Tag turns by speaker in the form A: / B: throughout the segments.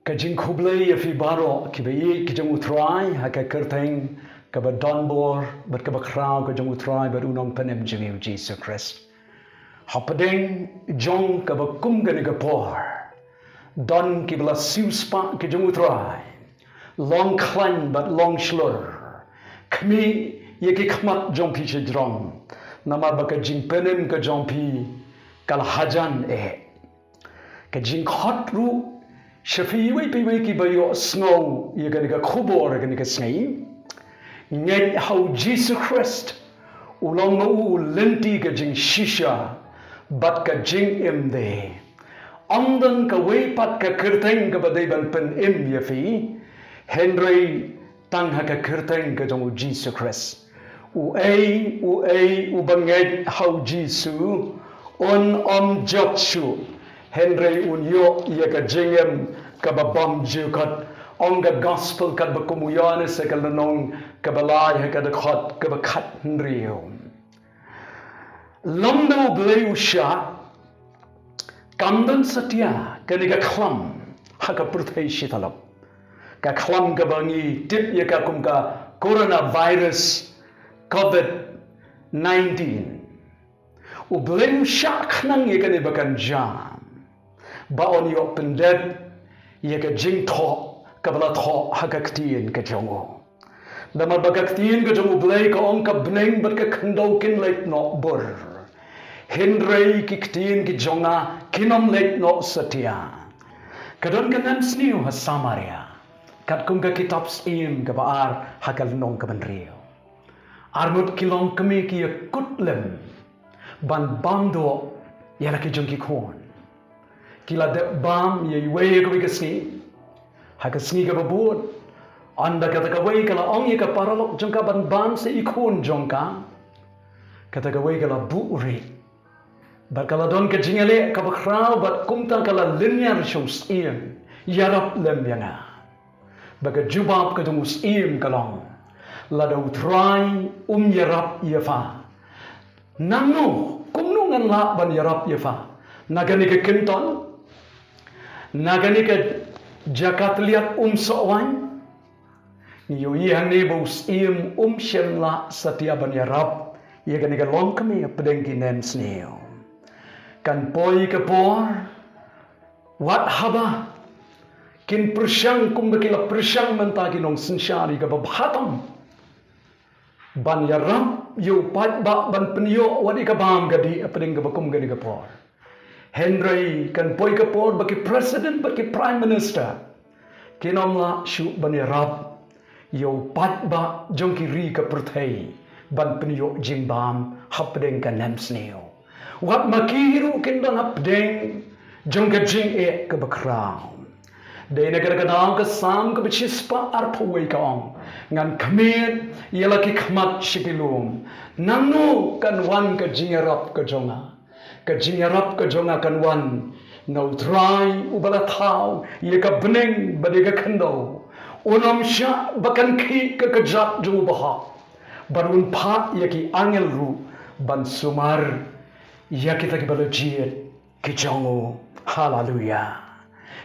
A: Kajing kublai ya fi baro kibai kijang utrai haka kerteng kaba donbor bat kaba krau kijang utrai bat unong penem jimi Jesus Christ. Hapadeng jong kaba kumgani gapor. Don kibla siuspa kijang utrai. Long klan bat long shlur. Kami yaki kmat jong pi shidrong. Nama baka jing penem ka jong pi kal hajan Kajing khot ru Shafi wei pi wei ki bayo snow ye gani ka khubor gani ka snei ngej how Jesus Christ ulong u lenti ka jing shisha bat ka jing im de ondan ka wei pat ka kerteng ka badai ban pen im ye fi Henry tang ha ka kerteng ka jong Jesus Christ u bangej how Jesus on jokshu Henry unyo ye ka jingem ka babam jukat on the gospel ka bakumuyane se ka lanong ka balay ka dakhat ka bakhat Henry lomdo bleu sha kamdan satya ka ni ka khlam ha ka prthai shitalap ka khlam ka bangi tip ye ka kum ka coronavirus COVID-19 u bleu sha khnang ye ka ni bakan jam baon yo pendet ye ka jing tho kabla tho hakaktien ka jongo dama bakaktien ka jongo blai ka ong ka bneng bat ka khandau kin lek no bor Henry ki ktien ki jonga kinom lek no satya kadon ka nan sniu ha Samaria kat kum ka kitab sim ka baar hakal nong ka banrio armut kilong kami ki kutlem ban bando yala ki jong ki khon Kila de bam ye wei ka bikasni hakasni ka babud anda kata ka wei kala ong ye ka paralok jongka ban bam se ikun jongka kata ka wei kala buuri bakala don ka jingale ka bakrau bat kumtang kala linear shows in yarap lem yana baka jubab ka dungus im kalong ladau try yarap yafa nanu kumnungan la ban yarap yafa nagani ka kinton Nagani ka jakat liat sowan niyo yang ni bos im shen la satia ban yarap ye gani ka long kami pedeng kinem sneo kan poi ka por wat haba kin persyang kum bekila persyang mentagi nong sensyari ka babhatam ban yarap yo pat ba ban penyo wadi ka bam gadi pedeng ka bakum gadi ka por Henry kan poi ka por baki president baki prime minister kinom la shu ban yarap yo pat ba jong ki ri ka perthai ban penyo jingbam hapdeng ka namsneo wat makiru kin don hapdeng jong ka jing ka bakraw de negara ka daw ka sam ka bichispa arpaway ka ong ngan khamit yela ki khmat shipilum nanu kan wan ka jingarap ka jonga Kajingarap ka jonga kanwan no try ubala thau ye ka bneng bade ka khando onam sha bakan khi ka kajat jo baha barun pha ye ki angel ru ban sumar ya kita ki balajiet ki jongo hallelujah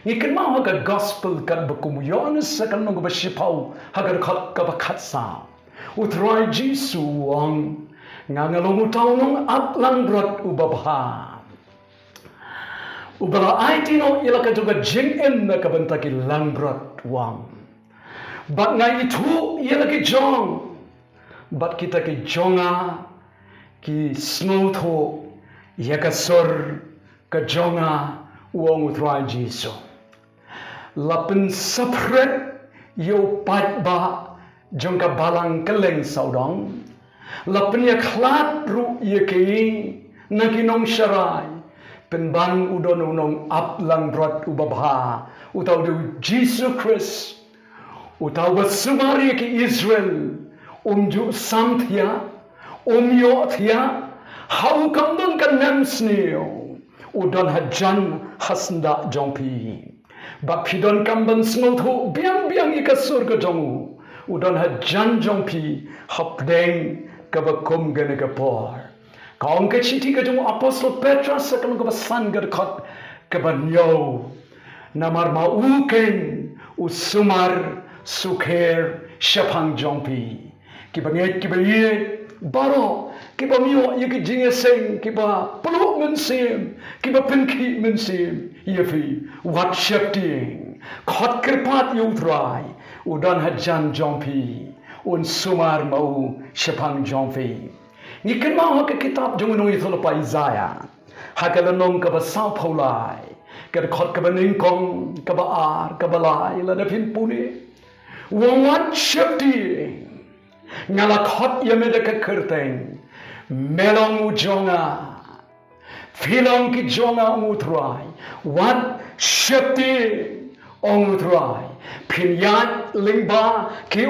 A: ni kan ma ka gospel kan bakum yones kan no ba shipau hagar khat ka bakhat sa utrai jisu wang ngangalong utawnong aplang brot ubabha ubara aitino ilaka juga jingin na kabantaki lang brot wang bat nga itu ilaki jong bat kita ki jonga ki snotho yakasor ka jonga uang utrai jiso lapin sapret yo pat ba jongka balang keleng saudong Lapnya klat ru ye kei naginong syarai penban udon unong aplang brot ubabha utaw du Jesus Christ utaw basumari ki Israel ju samthya yo thya hau kamdon kan namsneo udon hajan hasnda jongpi bapidon kamban smotho biang ikasur ka jongu udon hajan jongpi hapdeng kabakum gane kapor Kaong ka chiti ka jong Apostle Petrus sa kanong kabasan ka dekat kabanyo namar mauken usumar sukher shapang jongpi kibanget kibaye baro kiba mio yeki jingeseng kiba peluk mensim kiba penki mensim yefi wat shapting khot kerpat yutrai udan hajan jongpi un sumar mau shapang jongpi ni kan mau ke kitab jungunu ithol pa Isaiah hakalanong ka ba sao paulai ka khot ka ba ningkong ka ba ar ka ba lai la da pin puni wat shapting ngala khot yameda ka kerteng melong ujonga filong ki jonga utrai wat shapti ong utrai pinyat lingba ki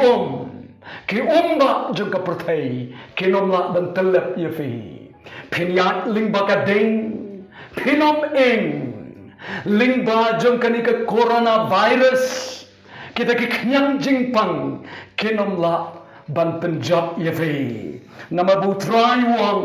A: umba jung ka perthai ki nomla dan telep yefi pinyat lingba ka ding pinom ing lingba jung kani ka coronavirus kita ki knyang jingpang ki nomla ban penjat yefi nama butrai wang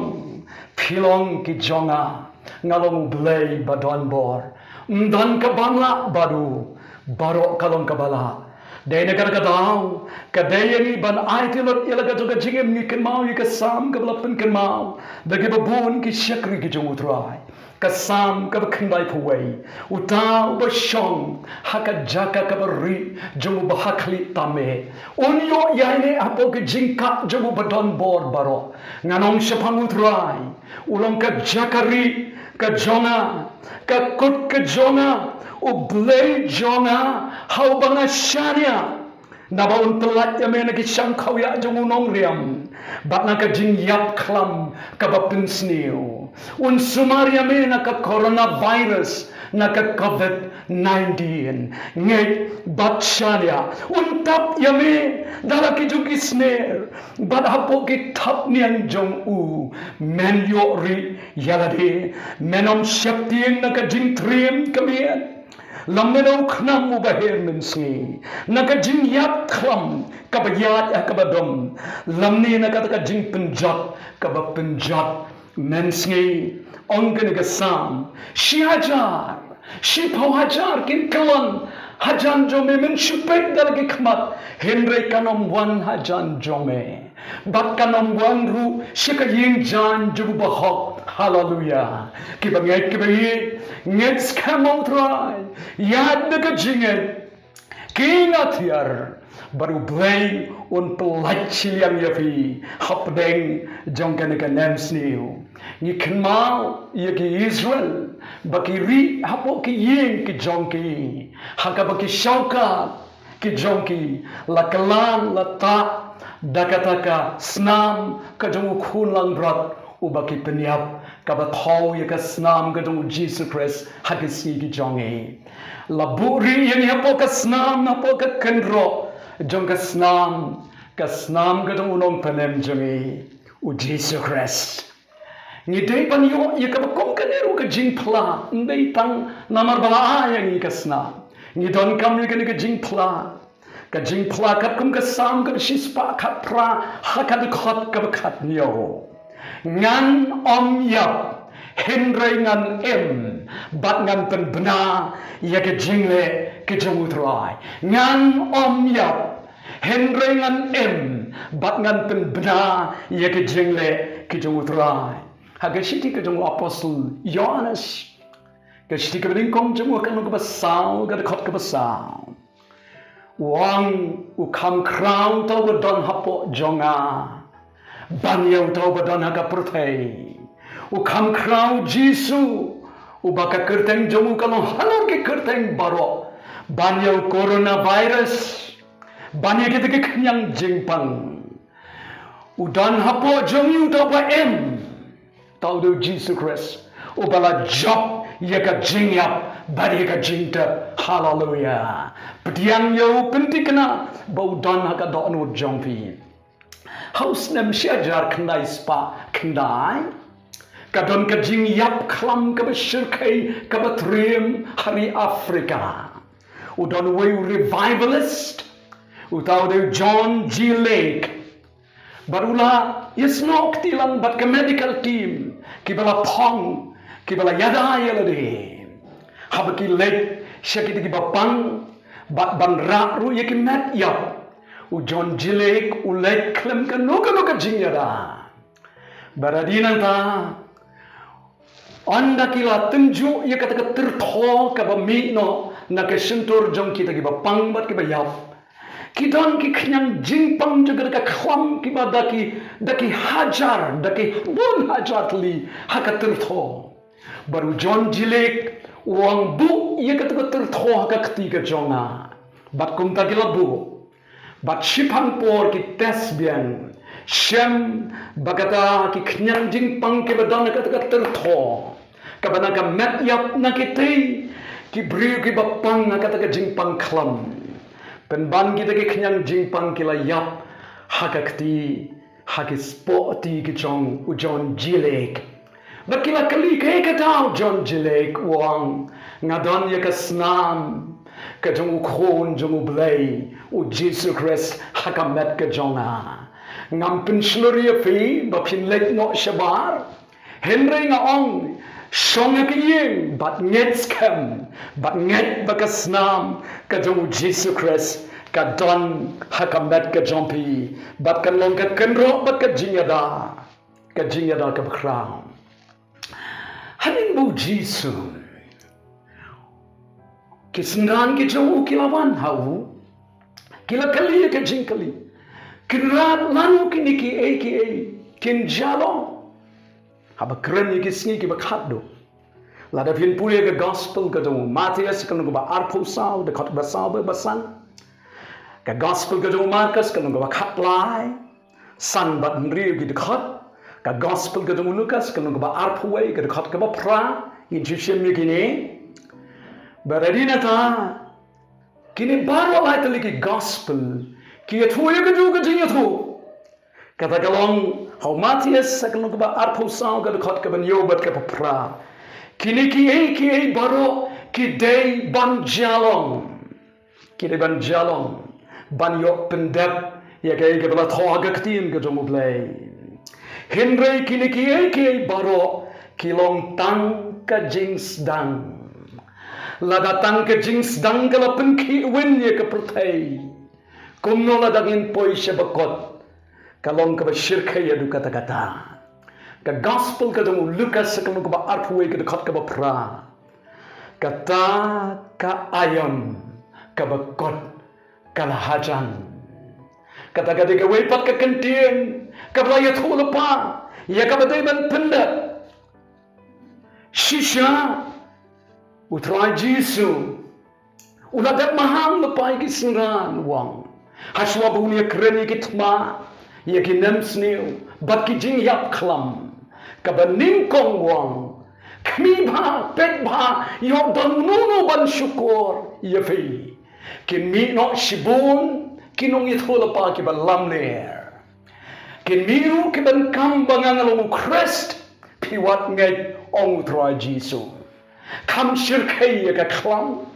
A: pilong ki jonga ngalong blay badon bor dan ka bangla badu barok kalong kabala day nagar ka daw kadaya ni ban aitilot ilaga to ka jingem ni kan mau ka sam ka balapan kan mau dagi babun ki shakri ki jong utrai ka sam ka khandai phwai uta ba shong haka jaka ka bari jong ba hakli tame onyo yaine apo ki jingka jong badon bor baro nganong shapang utrai ulong ka jakari ka jonga ka kut ka jonga o blay jonga how banga sharia nabaun telat ya mena ki shangkhau ya jong unong riam bat na ka jing yap klam ka bapin sniu un sumaria mena ka coronavirus na ka covid-19 ngai bat sharia un tap ya me dala ki jung ki snare bat hapo ki thap niang jong u men yo ri yalade menom shakti na ka jing trim kamian lameno khnam ubahir mensi naka jing yat khlam kabayat akabadom lamni naka ka jing penjat kabapenjat mensi ongen ka sam shi hajar kin kalan hajan jome men shupek dalagi khmat henre kanom wan hajan jome bat kanom wan ru shikaying jan jubu bahok hallelujah kibangai kibai nget skamong try yad ka jinget kinatiar baru blay un pelat chiliang yafi hapdeng jongkan ka namsniu ni kmau yaki Israel bakiri hapo ki yeng ki jongki haka baki shauka ki jongki lakalan lata dakataka snam ka jong khun lang brat ubaki penyap kaba thau ya ka snam ka jong Jesus Christ hakisi ki jonge laburi yang hapo ka snam hapo ka kendro jong ka snam ka jong unong panem jonge u Jesus Christ ni dei pan yo ya ka kong ka neru ka jing pla ndei tang namar bala yang ni ka snam ni don kam ni ka jing pla kat kum ka sam ka shispa kat pra hakat khot ka khat nyo ngan om yap henre ngan em bat ngan pen bna ya ke jingle ke jong utrai ngan om yap henre ngan em bat ngan pen bna ya ke jingle ke jong utrai haga shiti ke jong apostle Yohanes ke shiti ke ringkong jong kan ka basau ka khot ka basau wang ukam krau tau badon hapo jonga banyau tau badon haga perthai ukam krau Jisu ubaka kerteng jomu kalau halor ke kerteng baro banyau coronavirus banyak kita ke kenyang jingpang udan hapo jomu tau ba em tau do Jesus Christ ubala job yaka jingyap bari ka jingta hallelujah pediang yo pentikna baudan haka do anu jongpi haus nem syajar kendai spa kendai kadon ka jingyap klam ka bersyirkai ka batrim hari Afrika udan way revivalist utau de John G. Lake barula yesnok tilang bat ka medical team kibala pong kibala yada yalade habaki lek syakit ki bapang bat ban ra ru yaki mat yap u John Jilek u lek klem ka no ka jingya da baradina ta anda kila tenju ya kata tertho ka ba mi no na ke sentur jong kita ki bapang bat ki ba yap Kidang ki kenyang jingpang juga dekat khwam ki ba daki hajar daki bun hajar li haka tertho baru John Jilek uang bu ia kata tertho haka ketiga jonga bat kum ta bu bat shipang por ki tes bian shem bagata ki kenyang jingpang ki ba dana kata tertho kabana ka mat yap na ki bri ki bapang na kata jingpang klam Penban kita ke kenyang jingpang kila yap hakakti hakispoti ke jong u John Jilek. Bakila kali ke katau John Jilek wang ngadon ya ke snam ke jong u khon jong u blay u Jesus Christ hakamet ke jonga. Ngampin sluri fi bapin lek no shabar. Henry nga ong Songa kiyeng bat nget skam bat nget bakasnam ka jong Jesus Christ ka don hakamet ka jompi bat kan long ka kenro bat ka jinyada ka bakram hanin bu Jesus kisngan ki jong kilawan hau kila kali ka jingkali kiran lanu kiniki kin jalong haba keren yaki singi ki bakhat do lada pin puye ke gospel ka jong Matius kan ko ba arpho saw de khat ba saw ba san ka gospel ka jong Marcus kan ko ba khat lai san bat nri ki de khat ka gospel ka jong Lucas kan ko ba arpho we ka de khat ka ba pra in jishem mi kini baradina ta kini baro lai tali ki gospel ki thuye ka ju ka jing thu kata kalong Hau Matius akan lupa arpho sang ke dekat ke benyobat ke pepra. Kini ki baro ki day ban jalong. Kini ban jalong ban yok pendep ya ke bela thoga ketin ke jomu blay. Henry kini ki baro kilong tang ke jings dang. Lada tang ke jings dang ke lapen ki win ya ke pertai. Kumno lada ngin poi syabakot. Kalong ka ba shirka ya du kata-kata. Ka gospel ka dong Lucas kalong ka ba arpwe ka dekat ka ba pra. Kata ka ayam ka ba kot kalahajan. Kata ka de ka wepat ka kentien ka ba ya thula pa ya ka ba de ban penda. Shisha utrai Jesu. Uladat maham lepai ki singran wang. Haswa bunia keren ki tma. Ia ki nem snew, bat ki jing yap klam, ka ba ning kong wang, kami ba, pet ba, yo dan nuno ban syukur, ia fi, ki mi no shibun, ki nong ithula pa ki ba lamner, ki miu ki ban kambang ang along Christ, piwat ngay ong utroy Jesu, kam shirkay ka klam,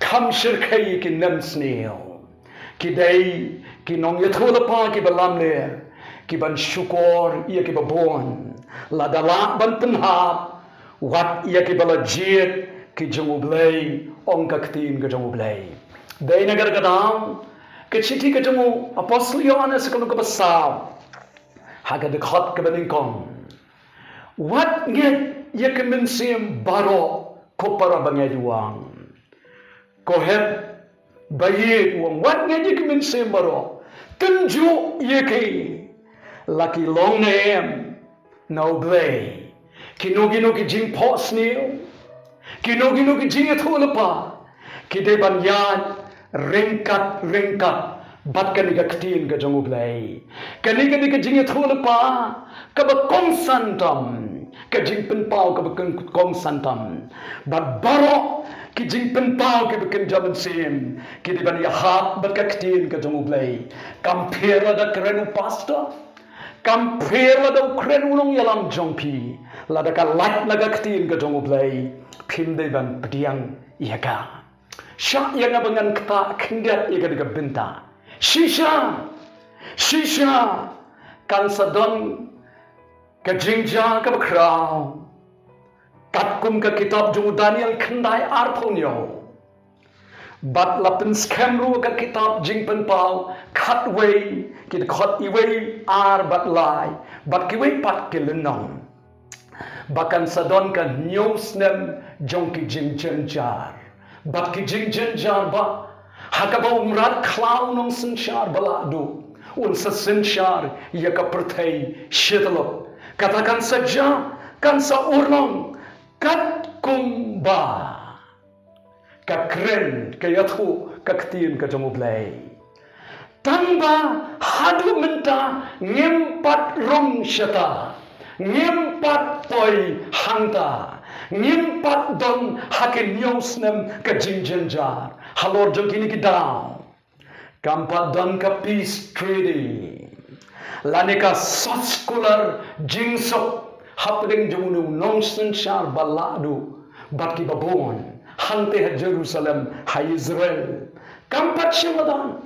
A: kam shirkay ki nem snew, ki day, ki nong yatula pa ki balam le ki ban syukur ia ki babon la dala ban penhap wat ia ki bala jit ki jongu blay ong ka ktin ka jongu blay dai nagar ka dam ke chiti ka jongu apostle Yohanes ka ka basaw haga de khat ka baning kong wat nget ia ki mensim baro ko para bangay duang ko heb bayi uang wat nget ia ki mensim baro Tenju yeki laki long name no blay kinogino ki jing pos niu kinogino ki jing etulapa kide ban yan ringkat bat kaniga ktin ka jongu blay kaniga ni ka jing etulapa ka ba kong santam ka jing penpau ka ba kong santam bat baro ki jing penpau ki bikin jaman sim ki di ban yahat bat ka ktin ka jongu blay kampera da krenu pasta kampera da krenu long yalam jongpi lada ka lat laga ktin ka jongu blay pim de ban pediang yaga syak yang abangan kta kindat yaga diga binta shisha kan sadon ka jingja ka bakraw Katkum ka kitab jung Daniel kendai arponyo Bat lapin scam ru ka kitab jing pen pau cut way kit khot iway ar bat lai bat kiway pat kilenong bakan sadon ka news nem jong ki jing jar bat ki jing jar ba hakaba umrat klau nong senshar baladu un sa senshar ya ka perthai shitlo katakan saja kan sa urlong kat kumba ka kren ka yathu ka ktin ka jomublay tamba hadu menta ngimpat rong syata ngimpat poi hangta ngimpat don hakin nyosnem ka jingjenjar halor jong kini ki daw kampat don ka peace treaty laneka soskular jingsok hapring jomunu nongsen shar baladu batki babon hante ha Jerusalem ha Israel kampat shemadan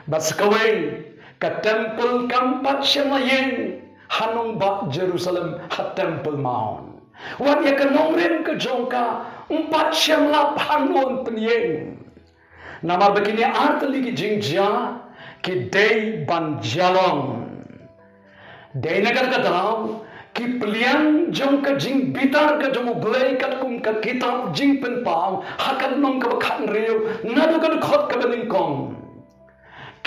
A: baskaway ka temple kampat shemayeng hanong ba Jerusalem ha temple mount wan ya kanongren ka jongka umpat shemlap hanon penyeng namar begini artli ki jingja ki day ban jalong day nagar ka daw ki pelian jong ka jing bitar ka jong blay ka kum ka kitab jing pen pau hakan nong ka khan reu nadu ka khot ka beningkong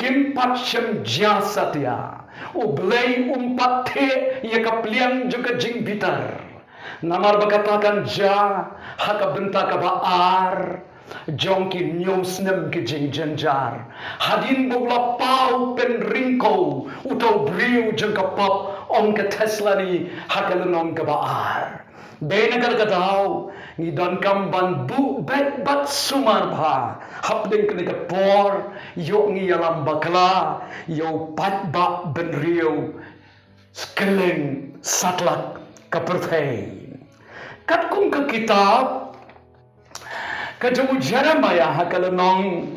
A: kim pat shem ja satya u blay umpat the ya ka pelian jong ka jing bitar namar bakatakan ja haka benta ka ba ar jong ki news nem ki jing jenjar hadin bogla pau pen ringko uto briu jong ka pop om ka Tesla ni hakalanong ka baar benagar ka daw ni don kamban bu bet bat sumar bha hapding ka ka por yo ngi yalam bakla yo pat ba ben rio skeleng satlak ka perthei kat kum ka kitab ka jamu Jeremiah hakalanong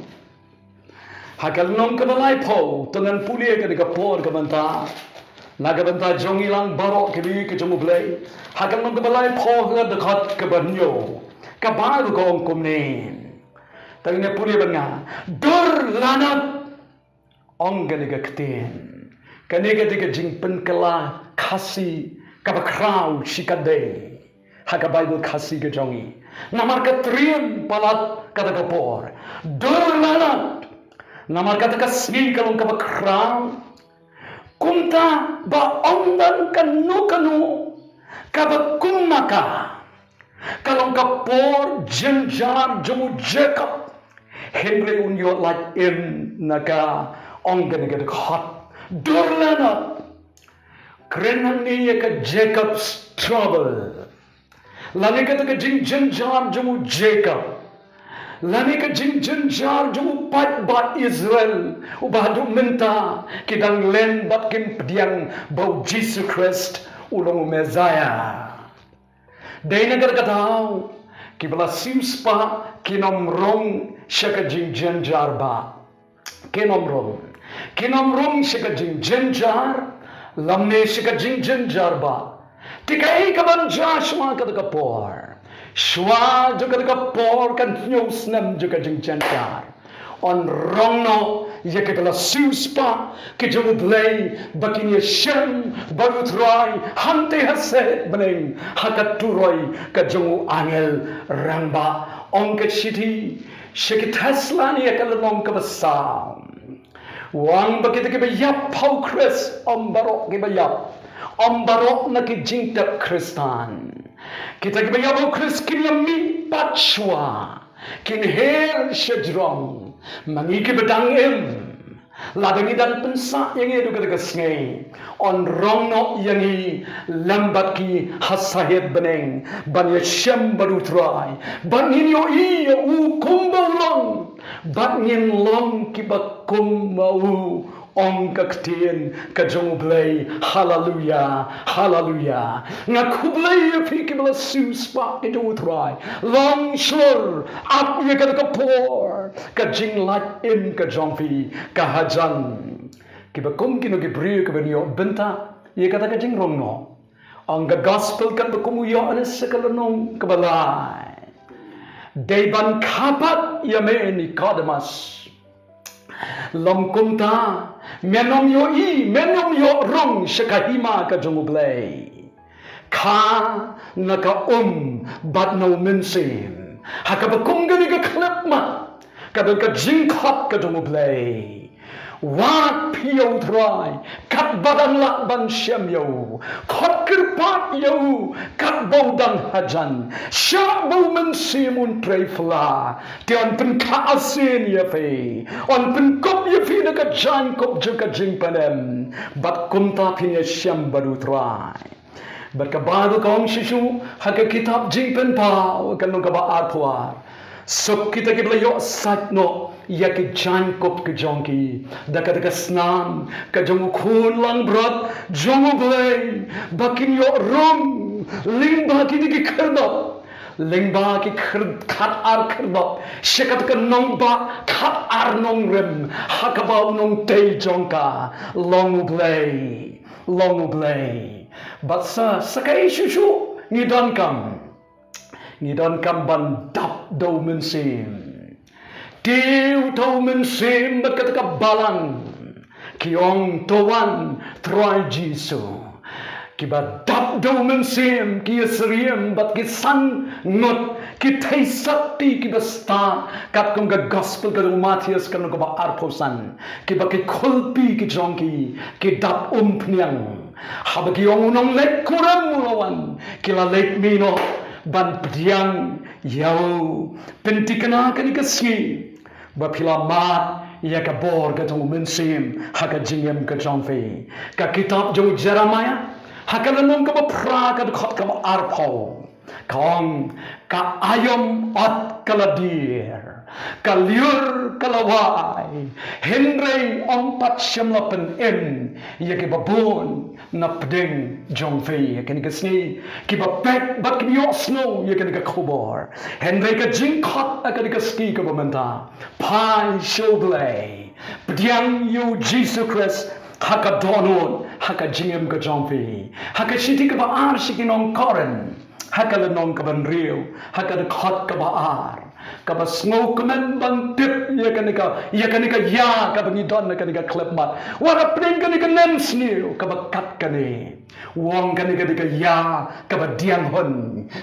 A: ka balay po tungan puli ka ka por ka banta nagabanta jong ilang barok kili ke jamu blay hakan nong balay po ga dekat ke banyo ka baru ko ong kumnin tangnya puli banga dur lanat ong ga ga ktin kaniga diga jing penkala kasi ka ba crowd shikade haka bible kasi ke jongi namar ka trian palat kata ka por dur lanat namar kata ka sni kalong ka ba crowd kumta ba ondan kanu kaba kumaka kalong kapor jenjar jamu Jacob Henry unyo like in naga ongan ga hot durlana krenani ka Jacob's trouble lani ka jing jenjar jamu Jacob lani ka jing jenjar jamu pat bat Israel ubadu minta kidang len bat kim pediang bau Jesus Christ ulong Messiah day nagar kataw kibala simspa kinomrong siya ka jing jenjar ba kinomrong siya ka jing jenjar lamne siya ka jing jenjar ba tikai kaban Joshua ka kapor Shwa juga dekat por kan news nem juga jengjantar. On rongno ya ke kala suspa ke jomu blay bakinya shem baru try hante haset bening hakat turoi ke jomu angel ramba on ke city sheke Tesla ni ya kala nong ke besam. Wang bakit ke bayap pau Chris om barok ke bayap. Om barok na ke jingtap Kristan. Kita kibayabo Chris kinyami patshwa kinher shedrong mangi kibedang em ladang idan pensa yang edu kata kesngai on rongno yangi lambat ki hasahid beneng ban yashem baru try ban yo iya u kumbalong ban yin long kibakum mau ong kaktien kajong blay hallelujah hallelujah ngakublay pikibla suspa itu utrai long slur up ye ka kapor kajing lat in kajong fi kahajan kibakum kino gibriu kabenyo benta ye kata kajing rongno ang gospel kan bakumuyo anes sekalanong kabalay Deban kapat yame Nicodemus. Lom kumta menom yo rong shakahima ka jongublay. Ka naka bat no minsim. Hakabakung gani ka klipma. Kadal ka jingkot ka jongublay. Wat piyo try, kat badan lak ban syam yo, kot kerpat yo, kat baudang hajan, syak bau mensimun tray fla, tian pen ka asin ya fe, on pen kop ya fe dekat jan kop juga jing panem, bat kumta pinya syam baru try. Berkabadu kaum sisu, haka kitab jing pen pau, kan nung kaba arpuar. So kita kibla yo sat no ya ke jan kop ke jongki daka snam ka jongu khun lang brat jongu blay bakin yo rum limba ki di khardop limba ki khat ar khardop shekat ka nong ba khat ar nong rem hakaba nong te jongka long blay but sa sakai shushu ni don kam ban dap do mensim tiu do mensim berkata balang kiong towan try jisu kiba dap do mensim ki seriem bat ki san ngot ki thai sakti ki basta kat kong ga gospel ka Matthias kan ko ba arposan kiba ki khulpi ki jongki ki dap pniang habaki ong unong lek kuram mulawan kila lek mino ban pediang yau pentikana kan ikasi bapila mat ya ka bor ka jong mensim haka jingem ka jongfe ka kitab jong Jeremiah haka lanong ka pra ka khot ka arpau kong ka ayom at kaladir kaliur kalawai henry ompat syamlapen ya ke babon na pedeng jongfe ya kan kasni ki bapek bat ki yo snow ya kan ka khobor henry ka jingkot akan ka ski ka bamanta pai shoblay pediang you Jesus Christ haka donon haka jingem ka jongfe haka shiti ka baar shikinong koren haka lenong ka banriu haka de khot ka baar kaba smoke men bang tip ya kanika ya kaba ni don kanika clip mat wara pring kanika nem snew kaba kat kani wong kanika ya kaba diang hon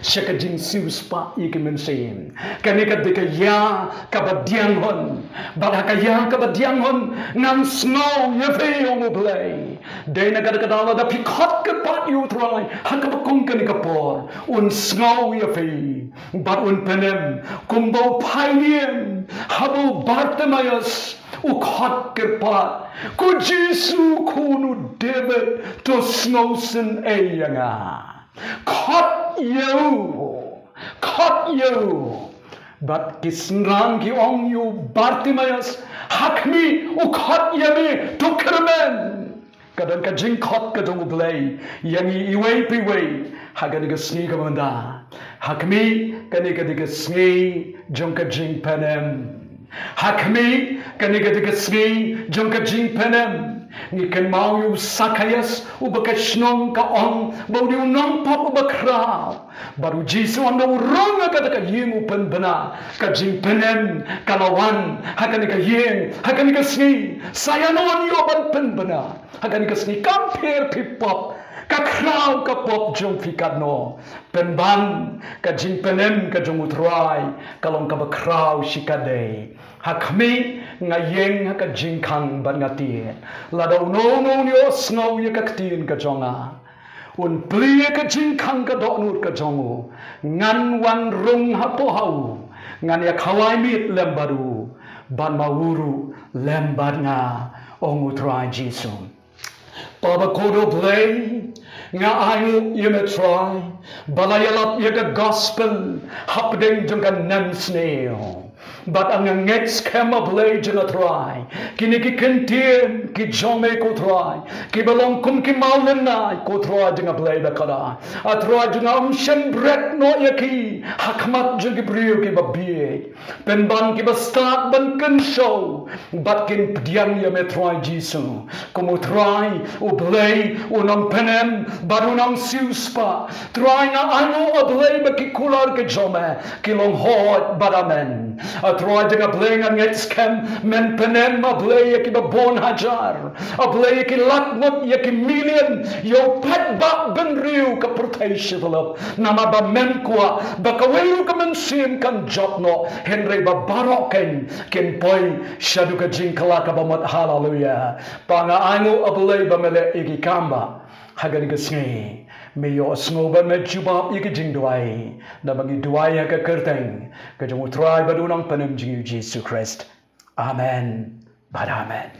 A: shaka jing siu spa ikimen sim kanika ya kaba diang hon baraka ya kaba diang hon nam snow ya fe ong play dena kada kada da pikot ke pat you try hakaba kong kanika por un snow ya fe but un penem kumbo pailien habu Bartimaeus ukhot kerpat ku Jesu kunu David to snowsen eyanga khot you but kisnrang ki ong you Bartimaeus hakmi ukhot yami to kermen kadang ka jingkot ka dong blay yangi iway piway hagan ka sni ka manda hakmi kani ka sni jong ka jing panem hakmi kani ka sni jong ka jing panem ni kan mau yu sakayas ubaka shnong ka ong bau ni unong pop ubakra baru jisu anda urong ka ying upan bana ka jing panem kalawan hakan ka ying hakan ka sni saya non yo ban pen bana hakan ka sni compare pipop ka kraw ka pop jong fikat no penban ka jing penem ka jong utrai kalong ka bakraw shikade hakmi ngayeng ka jing kang ban ngati ladaw no yo snow ya ka ktin ka jonga un pli ka jing kang ka do nur ka jongo ngan wan rung hapo hau ngan ya khawai mit lembaru ban mawuru lembar nga ong utrai jisu Baba kodo play nga ayu yeme try balayalap yaga gospel hapdeng jong kan nem snail But ang ngets kema blay jeng atrai. Kini ki kentien ki jome ko trai. Ki balong kum ki maulena ko trai jeng blay bakara. Atrai jeng shem bret no yaki. Hakmat jeng ki brio ki babi. Penban ki bastat ban ken show. But kin pdiang ya metrai jisu. Kumu trai u blay unang penem barunang siuspa. Trai na ano a blay baki kular ke jome. Kilong hot baramen. Atroy dengan blay ang ngetskem men penem a blay ki babon hajar. A blay ki lakmot ya ki million yo pet ba ben riu ka purtay shivalap. Nama ba men kwa bakawayu ka men sim kan jotno Henry ba baroken kin boy shadu ka jingkala ka bamat hallelujah. Pangaango a blay ba mele ikikamba. Hagan gasngi Mayo sngoban me jubab iki jing duai na bangi duai ha ka kerteng ka jong utrai badunang panem jing Jesus Christ. Amen. But amen.